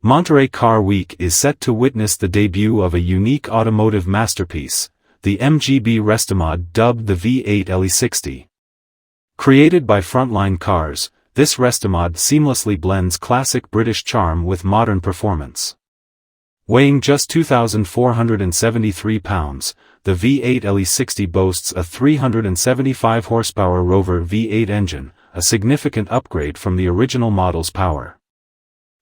Monterey Car Week is set to witness the debut of a unique automotive masterpiece, the MGB Restomod dubbed the V8 LE60. Created by Frontline Cars, this Restomod seamlessly blends classic British charm with modern performance. Weighing just 2,473 pounds, the V8 LE60 boasts a 375 horsepower Rover V8 engine, a significant upgrade from the original model's power.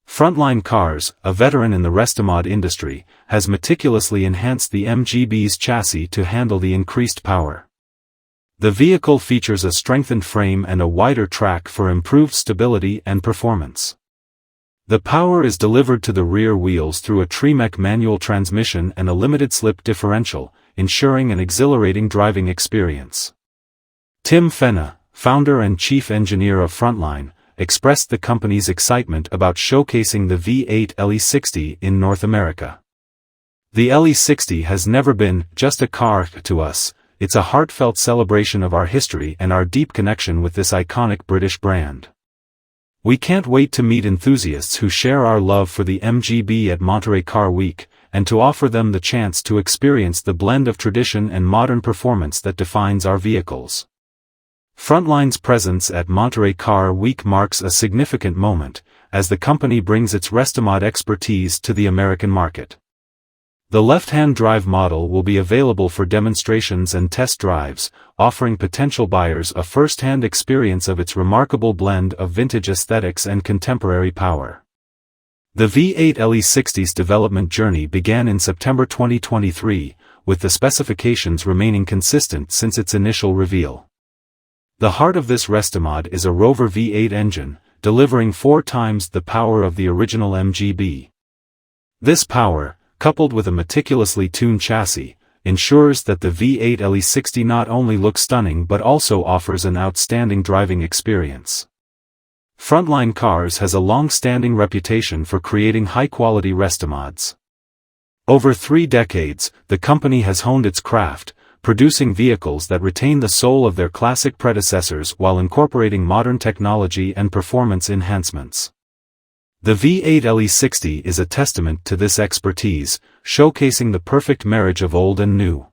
Frontline Cars, a veteran in the Restomod industry, has meticulously enhanced the MGB's chassis to handle the increased power. The vehicle features a strengthened frame and a wider track for improved stability and performance. The power is delivered to the rear wheels through a Tremec manual transmission and a limited-slip differential, ensuring an exhilarating driving experience. Tim Fenna, founder and chief engineer of Frontline, expressed the company's excitement about showcasing the V8 LE60 in North America. The LE60 has never been just a car to us, it's a heartfelt celebration of our history and our deep connection with this iconic British brand. We can't wait to meet enthusiasts who share our love for the MGB at Monterey Car Week, and to offer them the chance to experience the blend of tradition and modern performance that defines our vehicles. Frontline's presence at Monterey Car Week marks a significant moment, as the company brings its Restomod expertise to the American market. The left-hand drive model will be available for demonstrations and test drives, offering potential buyers a first-hand experience of its remarkable blend of vintage aesthetics and contemporary power. The V8 LE60's development journey began in September 2023, with the specifications remaining consistent since its initial reveal. The heart of this Restomod is a Rover V8 engine, delivering 4 times the power of the original MGB. This power, coupled with a meticulously tuned chassis, ensures that the V8 LE60 not only looks stunning but also offers an outstanding driving experience. Frontline Cars has a long-standing reputation for creating high-quality Restomods. Over 3 decades, the company has honed its craft, producing vehicles that retain the soul of their classic predecessors while incorporating modern technology and performance enhancements. The V8 LE60 is a testament to this expertise, showcasing the perfect marriage of old and new.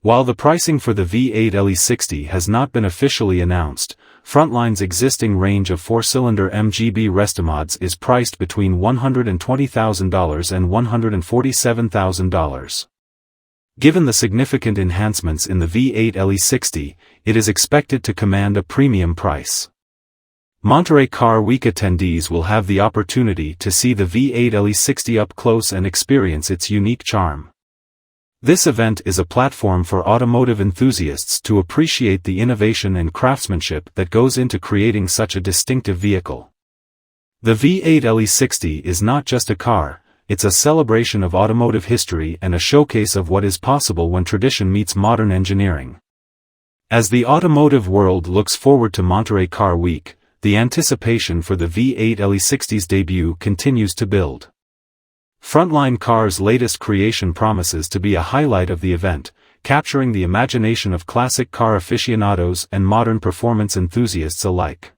While the pricing for the V8 LE60 has not been officially announced, Frontline's existing range of 4-cylinder MGB Restomods is priced between $120,000 and $147,000. Given the significant enhancements in the V8 LE60, it is expected to command a premium price. Monterey Car Week attendees will have the opportunity to see the V8 LE60 up close and experience its unique charm. This event is a platform for automotive enthusiasts to appreciate the innovation and craftsmanship that goes into creating such a distinctive vehicle. The V8 LE60 is not just a car, it's a celebration of automotive history and a showcase of what is possible when tradition meets modern engineering. As the automotive world looks forward to Monterey Car Week, the anticipation for the V8 LE60's debut continues to build. Frontline Cars' latest creation promises to be a highlight of the event, capturing the imagination of classic car aficionados and modern performance enthusiasts alike.